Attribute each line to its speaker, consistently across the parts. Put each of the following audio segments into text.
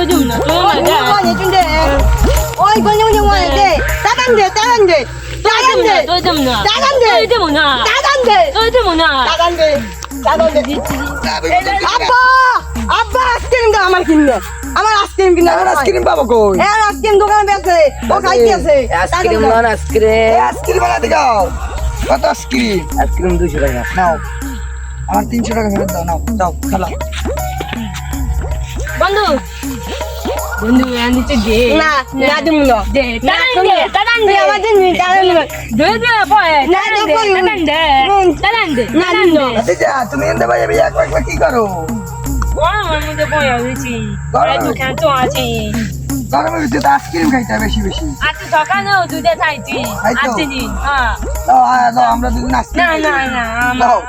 Speaker 1: 좀 나.
Speaker 2: 오늘 해준대. 어이 권영이 원한대. 따단대.
Speaker 1: 또 좀 나.
Speaker 2: 따단대.
Speaker 1: 또 뭐나.
Speaker 2: 따단대.
Speaker 1: 또 뭐나.
Speaker 2: 따단대. আব্বা আইসক্রিম দাও আমার কিনে আমার আইসক্রিম কিনে
Speaker 3: আমার আইসক্রিম পাবো কই
Speaker 2: হ্যাঁ আইসক্রিম দোকানে বেচে ও খাইতে আছে
Speaker 4: আইসক্রিম নন
Speaker 3: আইসক্রিম বানাতে দাও কত আইসক্রিম
Speaker 4: আইসক্রিম 200 টাকা
Speaker 3: নাও আমার 300 টাকা ফেরত দাও নাও যাও খালা
Speaker 1: বন্ধু আনিতে দে
Speaker 2: না না দিমু না
Speaker 1: দে তারান দে
Speaker 2: আমার দিন তারান
Speaker 1: দে পয়
Speaker 2: না
Speaker 1: তারান দে
Speaker 3: আচ্ছা তুমি এন্ড ভাই এক কি করো
Speaker 1: আমার মধ্যে পয় হইছি এই দোকান তো আছে
Speaker 3: গরমের ভিতরে তো আইসক্রিম খাইতে হয় বেশি বেশি
Speaker 1: আজকে সকালেও দুধে খাইছি আজকে দিন হ্যাঁ
Speaker 3: দাও আমরা দুজন আইসক্রিম
Speaker 1: না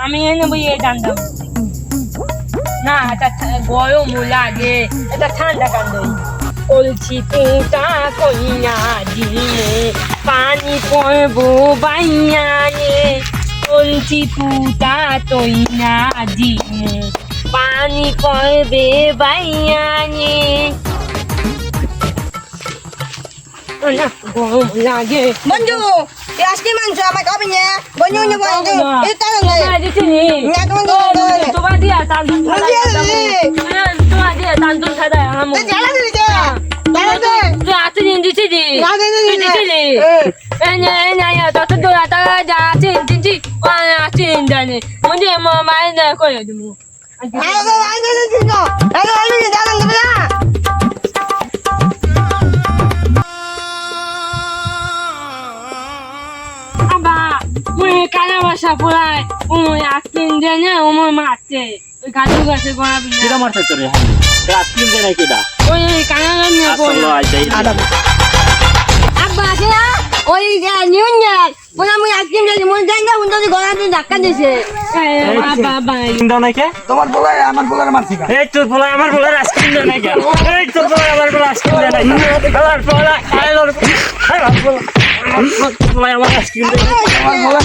Speaker 1: আমি এনে বই দান দাও না এটা গরম লাগে এটা ঠান্ডা কান্দই বলছি তুটা কইয়া দিনে পানি পড়বো বাইয়া রে বলছি তুটা তৈনা দিনে পানি পড়বে বাইয়া রে গরম লাগে
Speaker 2: বন্ধু এই আইসক্রিম আনছো আমার খাবি না বন্ধু বন্ধু এই তারান দে না তুমি
Speaker 1: তোমার দিয়া তান্দুল তোমার দিয়া তান্দুল খাদা আমু
Speaker 2: জ্বালা দিলি যে জ্বালা দে
Speaker 1: তুই আতে দিন দিছি দি
Speaker 2: না দে
Speaker 1: দিছি এনে তত দোলা তা যা চিনছি ওয়া চিন জানে মুজে মাই না করে দিমু
Speaker 2: আরে আরে দিছো আরে তারান দে না
Speaker 1: আবা মুই কানা বাসা পুরাই মুই আকিন দেনে মুই মারতে ওই গাছু গাছে গোড়া বিনা
Speaker 4: কিরা মারতে তোরে আইসক্রিম দে নাই কিডা
Speaker 1: ওই কানা নিয়ে
Speaker 4: আসলে আইতাই
Speaker 2: আব্বা আছে না ওই যে নিউনিয়া ওনা মুই আইসক্রিম দিছি মুই জানি উন্ডা দি গলা দিয়ে ধাক্কা দিছে
Speaker 1: বাবা
Speaker 4: দাও নাই কে
Speaker 3: তোমার বলাই আমার বলার মারছি
Speaker 4: এই তোর পোলা আমার পোলার আইসক্রিম দে নাই কে এই তোর পোলা আমার পোলা আইসক্রিম দে নাই আমার পোলা খাইলো আমার পোলা আমার আইসক্রিম দে
Speaker 3: আমার বলা